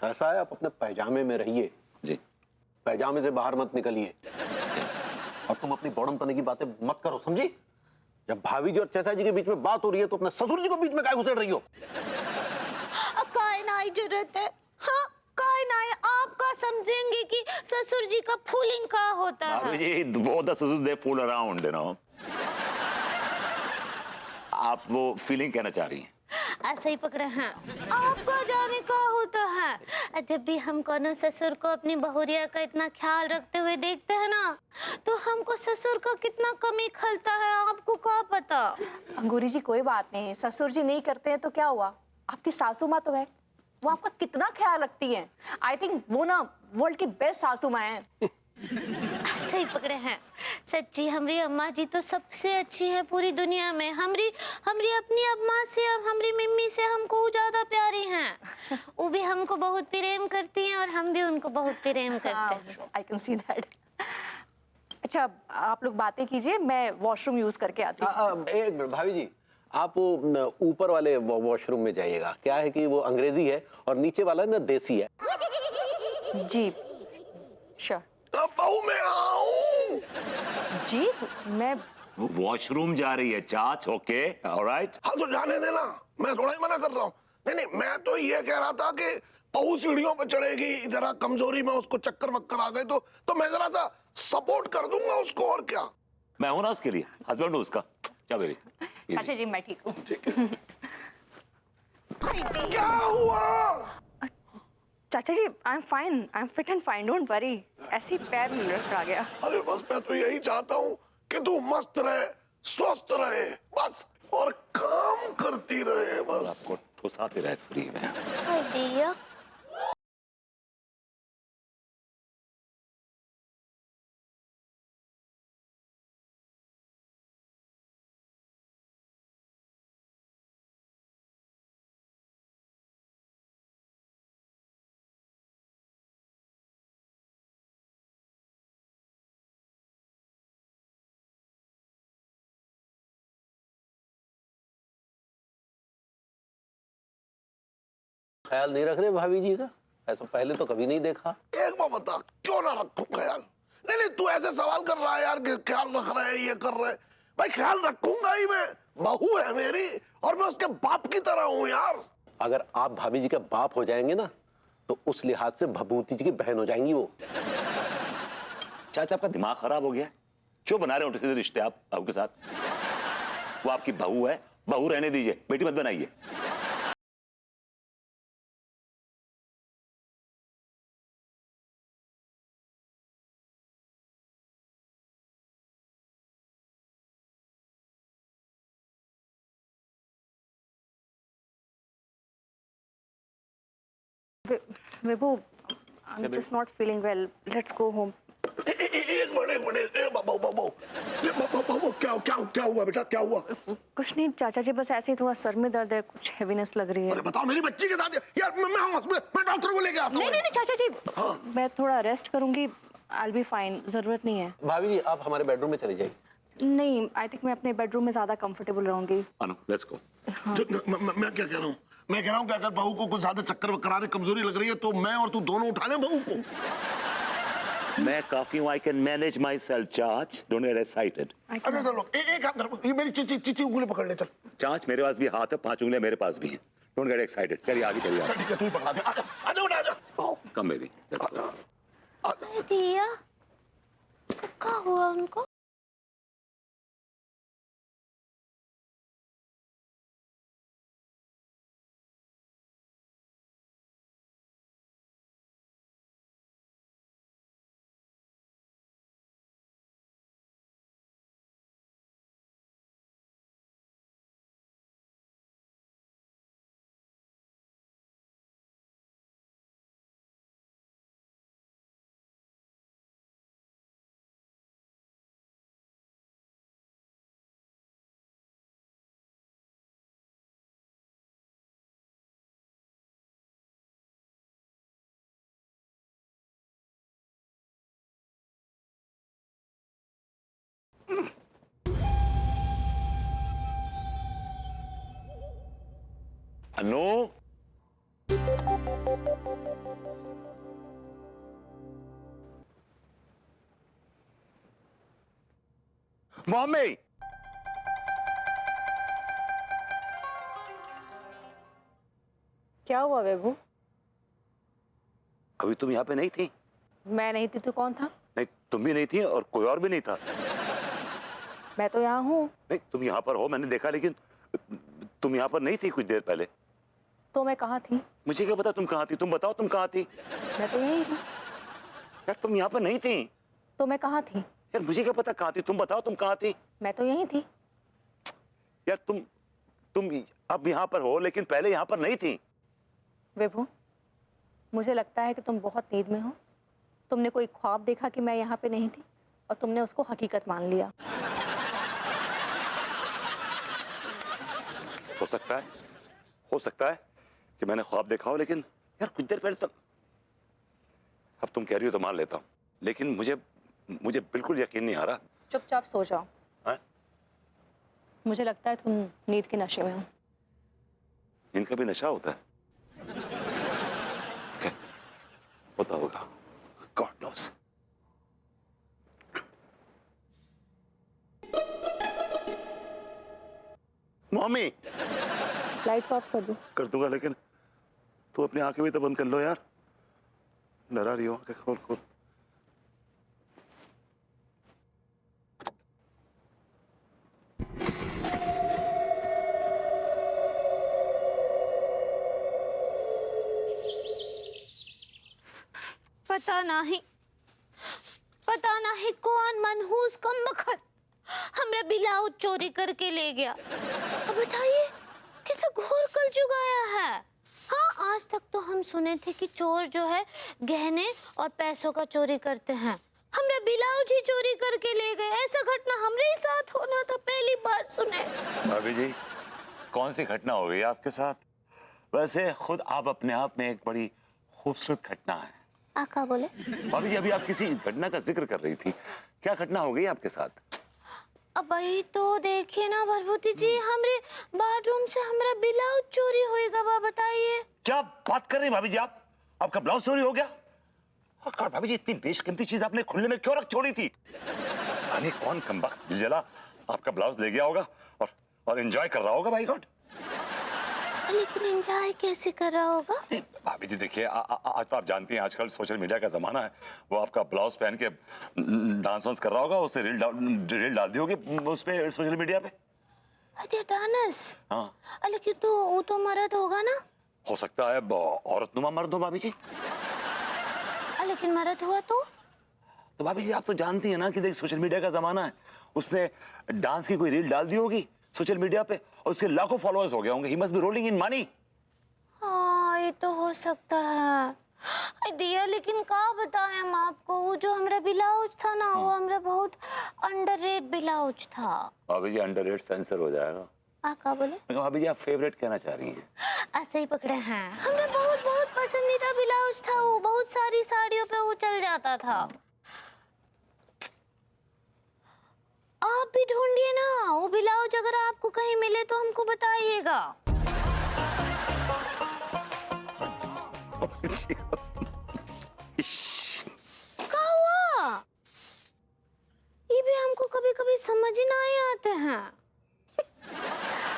ऐसा है, आप अपने पैजामे में रहिए जी। पैजामे से बाहर मत निकलिए। और तुम अपनी बौड़न पने की बातें मत करो, समझी? जब भाभी जी और चचा जी के बीच में बात हो रही है तो अपने ससुर जी को बीच में काहे घुसेड़ रही हो? काय नाई जरूरत है, हाँ काय नाई आपका समझेंगे कि ससुर जी का फूलिंग का होता है। भाभी जी, both the sisters they fool around, you know. आप वो फीलिंग कहना चाह रही हैं? ऐसे ही पकड़े हैं। आपका जाने का होता है, जब भी हम कोनो ससुर को अपनी बहुरिया का इतना ख्याल रखते हुए देखते हैं ना, तो हमको ससुर का कितना कमी खलता है, आपको क्या पता। अंगूरी जी कोई बात नहीं, ससुर जी नहीं करते हैं तो क्या हुआ, आपकी सासू माँ तो है, वो आपका कितना ख्याल रखती हैं। आई थिंक वो ना वर्ल्ड की बेस्ट सासू माँ हैं। ऐसे ही पकड़े हैं। सच्ची हमारी अम्मा जी तो सबसे अच्छी है पूरी दुनिया में। हमारी अपनी अम्मा से, अब हमारी मम्मी से हमको ज्यादा प्यारी हैं। वो भी हमको बहुत प्रेम करती हैं और हम भी उनको बहुत प्रेम करते हैं। I can see that. अच्छा, आप लोग बातें कीजिए, मैं वॉशरूम यूज करके आती हूँ। एक मिनट भाभी जी, आप वो ऊपर वाले वॉशरूम में जाइएगा। क्या है कि वो अंग्रेजी है और नीचे वाला ना देसी है। जी श्योर। बहू मैं आऊं। जी मैं वॉशरूम जा रही है चाच, ओके, ऑलराइट। हाँ तो जाने देना, मैं थोड़ा ही मना कर रहा हूँ। नहीं नहीं, मैं तो ये कह रहा था कि बहू सीढ़ियों पे चढ़ेगी, जरा कमजोरी में उसको चक्कर वक्कर आ गए तो मैं जरा सा सपोर्ट कर दूंगा उसको, और क्या। मैं हूं ना उसके लिए, हस्बैंड हूं उसका। क्या बेरी? अच्छा जी, मैं ठीक हूँ। क्या हुआ? चाचा जी I am fit and fine, don't worry. ऐसे ही पैर में लटक आ गया। अरे बस मैं तो यही चाहता हूँ कि तू मस्त रहे, स्वस्थ रहे, बस, और काम करती रहे बस। आपको ठुसाते रहे फ्री में। हाय दिया। ख्याल नहीं रख रहे भाभी जी का? ऐसा पहले तो कभी नहीं देखा। एक बात बता, क्यों ना रखूं ख्याल? नहीं नहीं, तू ऐसे सवाल कर रहा है यार कि ख्याल रख रहे हैं, ये कर रहे हैं। भाई ख्याल रखूंगा ही मैं, बहू है मेरी और मैं उसके बाप की तरह हूँ यार। अगर आप भाभी जी के बाप हो जाएंगे ना तो उस लिहाज से भभूति जी की बहन हो जाएंगी वो। चाचा आपका दिमाग खराब हो गया? क्यों बना रहे हो सीधे रिश्ते आप बहू के साथ? वो आपकी बहू है, बहू रहने दीजिए, बेटी मत बनाइए। Vibhu, I am just not feeling well, let's go home. एक मिनट, बहू क्या हुआ बेटा, क्या हुआ? कुछ नहीं चाचा जी, बस ऐसे ही थोड़ा सर में दर्द है, कुछ हेवीनेस लग रही है। अरे बताओ, मेरी बच्ची के साथ यार, मैं डॉक्टर को लेके आता हूँ। नहीं चाचा जी, मैं थोड़ा रेस्ट करूंगी, आई विल बी फाइन, जरूरत नहीं है। भाभी जी आप हमारे बेडरूम में चली जाइए। नहीं, आई थिंक मैं अपने बेडरूम में ज्यादा कंफर्टेबल रहूंगी। अनु, लेट्स गो। मैं क्या कह रहा हूँ, मैं कह रहा हूँ कि अगर बहू को कुछ ज्यादा चक्कर वक्कर आ रहे, कमजोरी लग रही है, तो मैं और तू दोनों उठा लें बहू को। मैं काफी हूं, I can manage my self चाच, डोंट गेट एक्साइटेड। अच्छा चलो, एक हाथ कर, ये मेरी चिची उंगली पकड़ ले, चल। चाच मेरे पास भी हाथ है, 5 उंगलियां मेरे पास भी हैं, डोंट गेट एक्साइटेड। चलिए आगे चलिए। ठीक है, तू ही पकड़ा दे, आजा बेटा, आजा। आओ। Come baby, let's go. हाय दिया, क्या हुआ उनको? अनु, मम्मी, क्या हुआ बेबू? अभी तुम यहाँ पे नहीं थी? मैं नहीं थी तो कौन था? नहीं, तुम भी नहीं थी और कोई और भी नहीं था। मैं तो यहाँ हूँ। नहीं, तुम यहाँ पर हो, मैंने देखा, लेकिन तुम यहाँ पर नहीं थी कुछ देर पहले। तो मैं कहाँ थी? मुझे क्या पता तुम कहाँ थी? तुम बताओ तुम कहाँ थी? मैं तो यही हूँ। यार तुम यहाँ पर नहीं थी। तो मैं कहाँ थी? यार मुझे क्या पता कहाँ थी? तुम बताओ तुम कहाँ थी? मैं तो यही थी। यार तुम अब यहाँ पर हो, लेकिन पहले यहाँ पर नहीं थी। विभू, मुझे लगता है कि तुम बहुत नींद में हो। तुमने कोई ख्वाब देखा कि मैं यहाँ पे नहीं थी और तुमने उसको हकीकत मान लिया। हो सकता है कि मैंने ख्वाब देखा हो, लेकिन यार कुछ देर पहले तक। अब तुम कह रही हो तो मान लेता हूँ, लेकिन मुझे बिल्कुल यकीन नहीं आ रहा। चुपचाप सो जाओ। हाँ? मुझे लगता है तुम नींद के नशे में हो। नींद का भी नशा होता है? क्या होता होगा? God knows. Mummy, lights off कर दो। कर दूंगा, लेकिन तू अपनी आंखें भी तो बंद कर लो यार। डरा रही हो, आंखें खोल खोल। पता नहीं कौन मनहूस कमबख्त हमरा ब्लाउज चोरी करके ले गया। अब बताइए कैसा घोर कलयुग आया है। हाँ, आज तक तो हम सुने थे कि चोर जो है गहने और पैसों का चोरी करते हैं। हमरा ब्लाउज ही चोरी करके ले गए। ऐसा घटना हमरे ही साथ होना था, पहली बार सुने। भाभी जी, कौन सी घटना हो गई आपके साथ? वैसे खुद आप अपने आप में एक बड़ी खूबसूरत घटना है। आका बोले। भाभी जी, अभी आप किसी घटना का जिक्र कर रही थी। क्या घटना हो गई आपके साथ? अब वही तो देखिए ना भरभूति जी, हमरे बाथरूम से हमरा ब्लाउज चोरी होएगा। बा बताइए। क्या बात कर रही हैं भाभी जी आप? आपका ब्लाउज चोरी हो गया? और भाभी जी, इतनी बेशकीमती चीज आपने खुले में क्यों रख छोड़ी थी? अरे कौन कमबख्त दिल जला आपका ब्लाउज ले गया होगा और एंजॉय कर रहा होगा। भाई गॉड। लेकिन एंजॉय कैसे कर रहा होगा? भाभी जी देखिए, आज तो आप जानती हैं आजकल सोशल मीडिया का जमाना है। वो आपका ब्लाउज पहन के डांस वांस कर रहा होगा, उसे रील डाल दी होगी उस पे सोशल मीडिया पे। अरे डांस? हाँ। लेकिन तो वो तो मर्द होगा ना? हो सकता है औरतनुमा मर्द हो भाभी जी। लेकिन मर्द हुआ तो भाभी जी आप तो जानती हैं ना कि देख सोशल मीडिया का जमाना है। उसने डांस की कोई रील डाल दी होगी सोशल मीडिया पे और उसके लाखों फॉलोअर्स हो गए होंगे। He must be rolling in money. हाँ, ये तो हो सकता है। दिया, लेकिन का बताएं हम आपको, वो जो हमरा ब्लाउज था ना, वो हमरा बहुत अंडररेट ब्लाउज था। भाभी जी, अंडररेट सेंसर हो जाएगा। का बोले? भाभी जी आप फेवरेट कहना चाह रही हैं? ऐसे ही पकड़े हैं। हमरा बहुत बहुत पसंदीदा ब्लाउज था वो, बहुत सारी साड़ियों पे वो चल जाता था। आप भी ढूंढिए ना वो ब्लाउज, अगर आपको कहीं मिले तो हमको बताइएगा। क्या हुआ? ये भी हमको कभी कभी समझ ही नहीं आते हैं।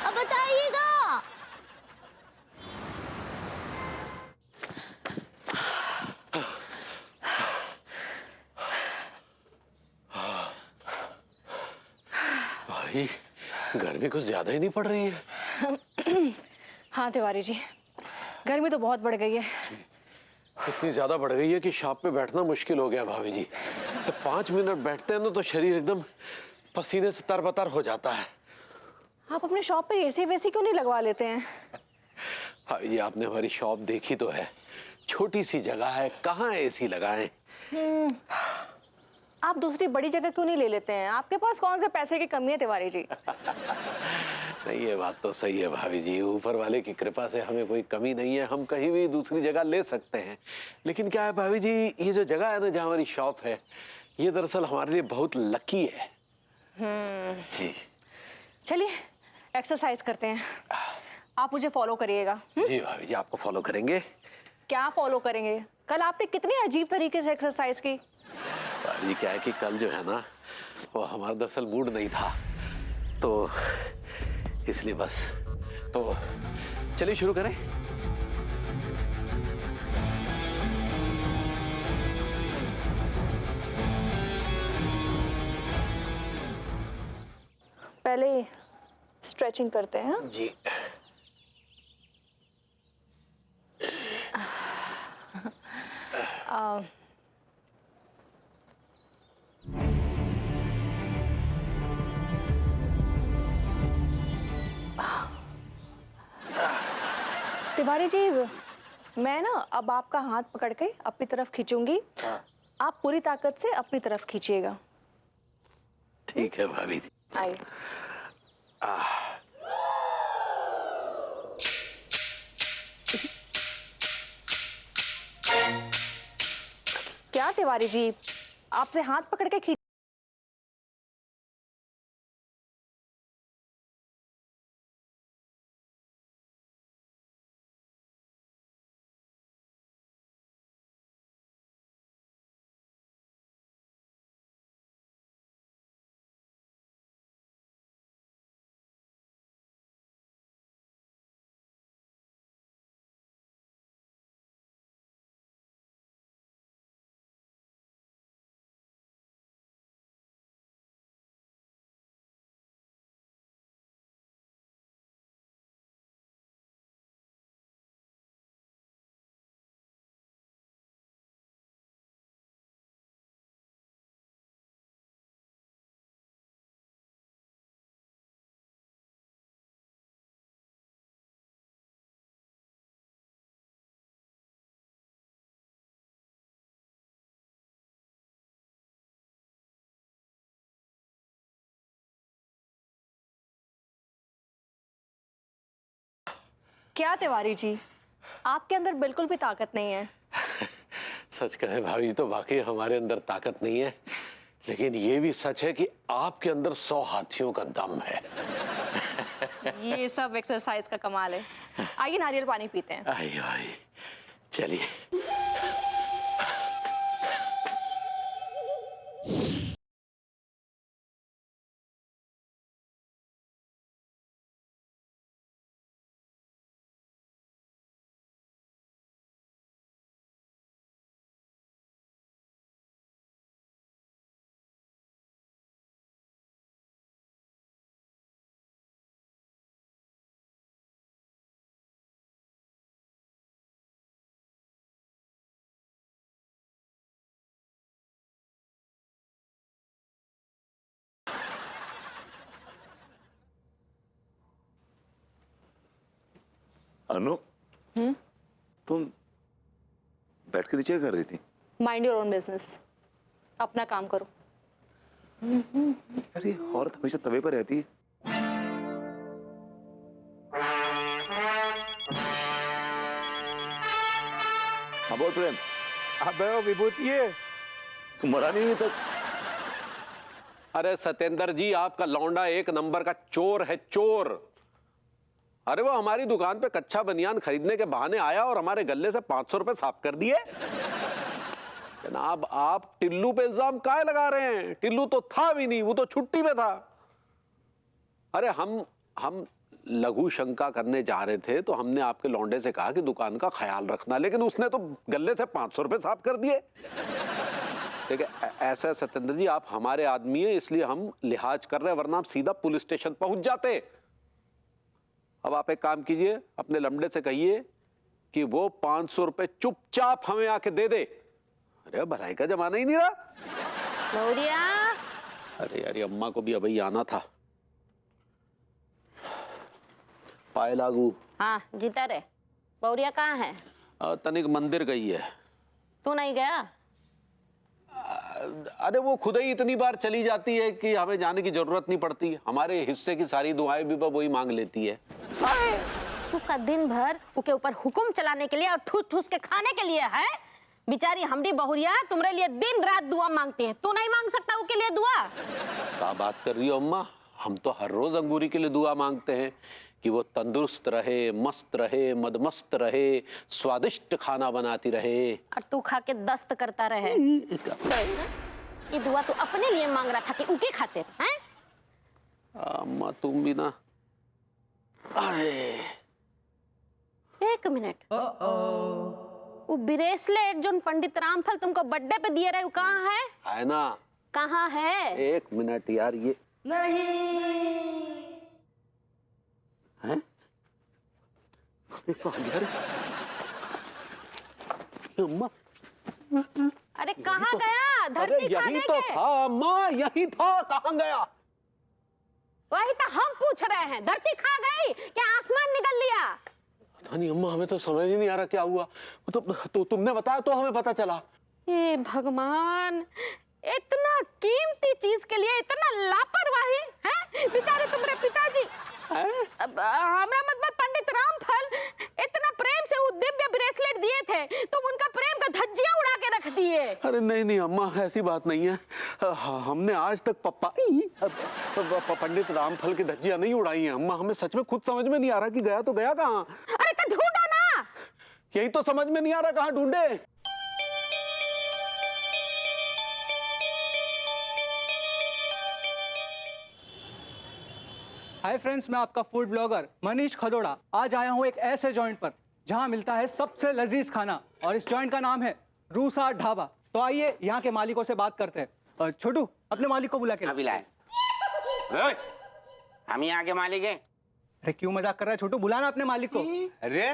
अब बताइएगा। भाई, गर्मी कुछ ज्यादा ही नहीं पड़ रही है? हाँ तिवारी जी, गर्मी तो बहुत बढ़ गई है। इतनी ज्यादा बढ़ गई है कि शॉप पे बैठना मुश्किल हो गया भाभी जी। तो 5 मिनट बैठते हैं ना तो शरीर एकदम पसीने से तरबतर हो जाता है। आप अपने शॉप पे एसी वेसी क्यों नहीं लगवा लेते हैं? भाभी जी, आपने हमारी शॉप देखी तो है, छोटी सी जगह है, कहाँ एसी लगाएं? आप दूसरी बड़ी जगह क्यों नहीं ले लेते हैं? आपके पास कौन से पैसे की कमी है तिवारी जी? नहीं, ये बात तो सही है भाभी जी, ऊपर वाले की कृपा से हमें कोई कमी नहीं है, हम कहीं भी दूसरी जगह ले सकते हैं। लेकिन क्या है भाभी जी, ये जो जगह है ना जहाँ हमारी शॉप है, ये दरअसल हमारे लिए बहुत लकी है। जी। चलिए एक्सरसाइज करते हैं। आप मुझे फॉलो करिएगा। जी भाभी जी, आपको फॉलो करेंगे। क्या फॉलो करेंगे? कल आपने कितनी अजीब तरीके से एक्सरसाइज की। भाभी क्या है कि कल जो है ना, वो हमारा दरअसल मूड नहीं था, तो इसलिए बस। तो चलिए शुरू करें। पहले स्ट्रेचिंग करते हैं। जी। तिवारी जी, मैं ना अब आपका हाथ पकड़ के अपनी तरफ खींचूंगी। आप पूरी ताकत से अपनी तरफ खींचिएगा। ठीक है भाभी जी। आइए। क्या तिवारी जी, आपसे हाथ पकड़ के खींच। क्या तिवारी जी, आपके अंदर बिल्कुल भी ताकत नहीं है। सच कहे भाभी जी, तो वाकई हमारे अंदर ताकत नहीं है, लेकिन ये भी सच है कि आपके अंदर 100 हाथियों का दम है। ये सब एक्सरसाइज का कमाल है। आइए नारियल पानी पीते हैं। आइए आइए, चलिए। अनु, तुम बैठ के नीचे कर रही थी? माइंड योर ओन बिजनेस, अपना काम करो। अरे औरत हमेशा तवे पर रहती है। हाँ बोल प्रेम। अबे वो विभूति है। तुम मरा नहीं तक। अरे सत्येंद्र जी, आपका लौंडा एक नंबर का चोर है, चोर। अरे वो हमारी दुकान पे कच्चा बनियान खरीदने के बहाने आया और हमारे गले से 500 रुपए साफ कर दिए। जनाब, आप टिल्लू पे इल्जाम काहे लगा रहे हैं? टिल्लू तो था भी नहीं, वो तो छुट्टी पे था। अरे हम लघु शंका करने जा रहे थे, तो हमने आपके लौंडे से कहा कि दुकान का ख्याल रखना, लेकिन उसने तो गले से 500 रुपए साफ कर दिए। ठीक है, ऐसा सत्येंद्र जी, आप हमारे आदमी हैं, इसलिए हम लिहाज कर रहे हैं, वरना हम सीधा पुलिस स्टेशन पहुंच जाते। अब आप एक काम कीजिए, अपने लमडे से कहिए कि वो 500 रुपए चुपचाप हमें आके दे दे। अरे भलाई का जमाना ही नहीं रहा। बहुरिया, अरे यार, अम्मा को भी अभी आना था। पाए लागू। हाँ जीता रे। बहुरिया कहाँ है? तनिक मंदिर गई है। तू नहीं गया? अरे वो खुद ही इतनी बार चली जाती है कि हमें जाने की जरूरत नहीं पड़ती। हमारे हिस्से की सारी दुआएं भी वही मांग लेती है। तू का दिन भर उसके ऊपर हुक्म चलाने के लिए और ठूस ठूस के खाने के लिए है। बेचारी हमरी बहुरिया तुम्हारे लिए दिन रात दुआ मांगती है, तू नहीं मांग सकता उसके लिए दुआ? क्या बात कर रही हो अम्मा, हम तो हर रोज अंगूरी के लिए दुआ मांगते हैं कि वो तंदुरुस्त रहे, मस्त रहे, मदमस्त रहे, स्वादिष्ट खाना बनाती रहे। और तू खा के दस्त करता रहे। ये दुआ तू अपने लिए मांग रहा था कि उनके खातिर हैं? अम्मा तुम भी ना। आए। एक मिनट, वो ब्रेसलेट जो पंडित रामफल तुमको बर्थडे पे दिए रहे वो कहाँ है? है ना। कहाँ है? एक मिनट यार, ये हैं? ये कहाँ गया रे? ये अम्मा, अरे कहाँ गया? अरे धरती खा यही गई तो क्या? था अम्मा, यही था, कहाँ गया? वही तो हम पूछ रहे हैं, धरती खा गई क्या आसमान निकल लिया? पता नहीं अम्मा, हमें तो समझ ही नहीं आ रहा क्या हुआ। तो तुमने बताया तो हमें पता चला। हे भगवान, इतना कीमती चीज के लिए इतना लापरवाही है? बेचारे तुम्हारे पिताजी हमरा मतलब पंडित रामफल इतना प्रेम से वो दिव्य ब्रेसलेट दिए थे, तुम उनका प्रेम का धज्जियां उड़ा के रख दिए। अरे नहीं नहीं अम्मा, ऐसी बात नहीं है। हमने आज तक पंडित रामफल की धज्जियां नहीं उड़ाई हैं अम्मा। हमें सच में खुद समझ में नहीं आ रहा कि गया तो गया कहाँ। अरे तो ढूंढो ना। यही तो समझ में नहीं आ रहा, कहाँ ढूंढे। हाय फ्रेंड्स, मैं आपका फूड ब्लॉगर मनीष खदोड़ा आज आया हूँ एक ऐसे जॉइंट पर जहाँ मिलता है सबसे लजीज खाना, और इस जॉइंट का नाम है रूसा ढाबा। तो आइए यहाँ के मालिकों से बात करते हैं। छोटू, अपने मालिक को बुला के ला। अभी लाए। ओए, हम यहाँ के मालिक हैं। अरे क्यों मजाक कर रहा है छोटू, बुलाना अपने मालिक को। अरे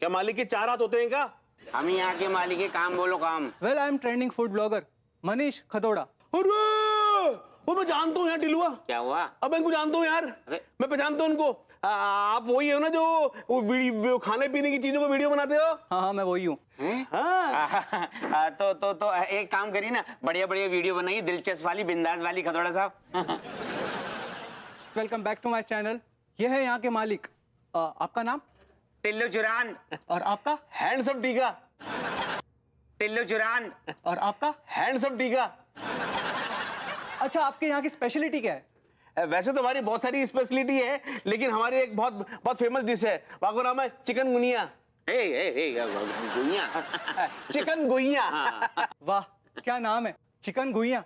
क्या मालिक के 4 हाथ होते हैं क्या? हम यहाँ के मालिक हैं, काम बोलो काम। Well, I am trending food blogger Manish Khadoda. अरे वो मैं जानता हूँ यार, टिलुआ। क्या हुआ? अब मैं इनको जानता हूँ यार, अरे। मैं पहचानता हूँ उनको। आप वही हो ना जो वो खाने पीने की चीजों को वीडियो बनाते हो? हाँ हाँ, मैं वही हूँ। हाँ। तो एक काम करिए ना, बढ़िया बढ़िया वीडियो बनाइए, दिलचस्प वाली, बिंदास वाली, खदोड़ा साहब। Welcome back to my channel. ये है यहाँ के मालिक। आपका नाम? टिल्लू चुरान। और आपका? हैंडसम टीका। टिल्लू चुरान। और आपका? हैंडसम टीका। अच्छा, आपके यहाँ की स्पेशलिटी क्या है? वैसे तो हमारी बहुत सारी स्पेशलिटी है, लेकिन हमारी एक बहुत बहुत फेमस डिश है, वहाँ नाम है चिकन गुनिया। गुनिया। चिकन गुइया। वाह, क्या नाम है, चिकन गुइया।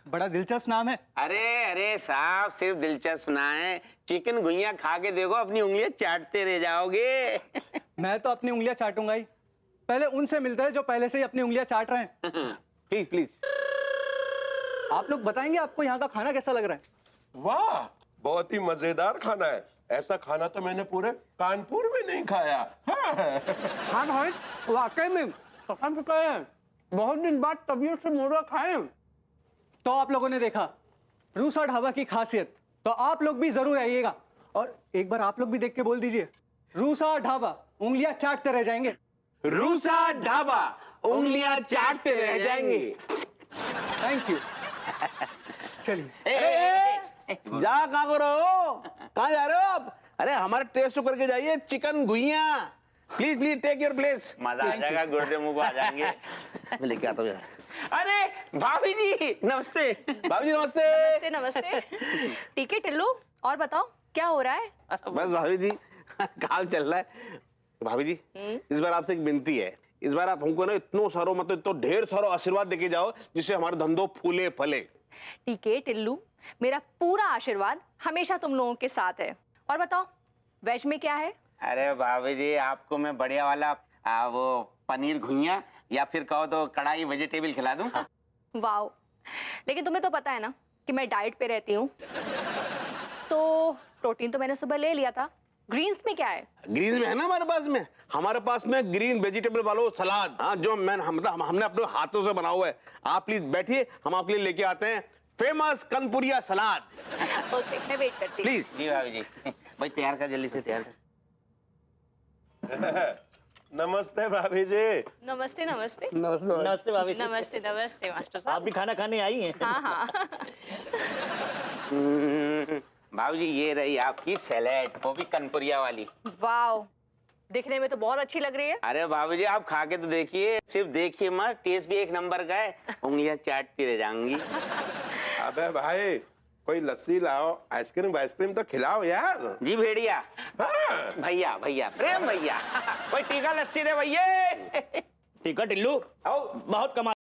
बड़ा दिलचस्प नाम है। अरे साहब, सिर्फ दिलचस्प ना है, चिकन गुनिया खा के देखो, अपनी उंगलियां चाटते रह जाओगे। मैं तो अपनी उंगलियां चाटूंगा ही। पहले उनसे मिलते हैं जो पहले से ही अपनी उंगलियां चाट रहे हैं। Please please. आप लोग बताएंगे आपको यहाँ का खाना कैसा लग रहा है? वाह, बहुत ही मजेदार खाना है। ऐसा खाना तो मैंने पूरे कानपुर में नहीं खाया। हाँ भाई, वाकई में कसम से कहे हैं, बहुत दिन बाद तबीयत से मुर्गा खाए। तो आप लोगों ने देखा रूसा ढाबा की खासियत, तो आप लोग भी जरूर आइएगा। और एक बार आप लोग भी देख के बोल दीजिए, रूसा ढाबा, उंगलियां चाटते रह जाएंगे। रूसा ढाबा, उंगलियां चाटते रह जाएंगे। Thank you. चलिए। जा, कहाँ को रहो, कहाँ जा रहे हो आप? अरे हमारे टेस्ट तो करके जाइए, चिकन गुइया। Please please take your place. मजा आ जाएगा, गुर्दे मुंह को आ जाएंगे। मैं लेके आता हूँ यार। अरे भाभी जी नमस्ते। भाभी जी नमस्ते। नमस्ते नमस्ते। ठीक है टिल्लू, और बताओ क्या हो रहा है? बस भाभी जी काम चल रहा है। भाभी जी इस बार आपसे एक विनती है, इस बार आप हमको ना इतनो सारो मतलब इतना ढेर सारो आशीर्वाद देके जाओ जिससे हमारा धंधो फूले फले। ठीक है टिल्लू, मेरा पूरा आशीर्वाद हमेशा तुम लोगों के साथ है। और बताओ वेज में क्या है? अरे भाभी जी, आपको मैं बढ़िया वाला वो पनीर घुइया या फिर कहो तो कढ़ाई वेजिटेबल खिला दूं। वाओ, लेकिन तुम्हें तो पता है ना कि मैं डाइट पे रहती हूँ, तो प्रोटीन तो मैंने सुबह ले लिया था। ग्रीन्स में क्या है? ग्रीन में है ना हमारे पास में ग्रीन वेजिटेबल वाला सलाद, हाँ, जो हमने अपने हाथों से बना हुआ है। आप प्लीज बैठिए, हम आपके लिए लेके आते हैं फेमस कनपुरिया सलाद। ओके, मैं वेट करती हूँ। प्लीज। जी भाभी जी, भाई तैयार कर, जल्दी से तैयार कर। नमस्ते भाभी जी। नमस्ते नमस्ते। नमस्ते भाभी जी। नमस्ते नमस्ते मास्टर आप साहब। भी खाना खाने आई हैं? हाँ हाँ। भाभी जी ये रही आपकी सैलेड, वो भी कनपुरिया वाली। वाओ, दिखने में तो बहुत अच्छी लग रही है। अरे भाभी जी आप खा के तो देखिए, सिर्फ देखिए मत, टेस्ट भी एक नंबर का है, उंगलियां चाटती रह जाएंगी। अबे भाई, कोई लस्सी लाओ, आइसक्रीम तो खिलाओ यार। जी भेड़िया। हाँ। भैया भैया प्रेम भैया कोई टीका लस्सी दे भैया। ठीक है टिल्लू, आओ। बहुत कमाल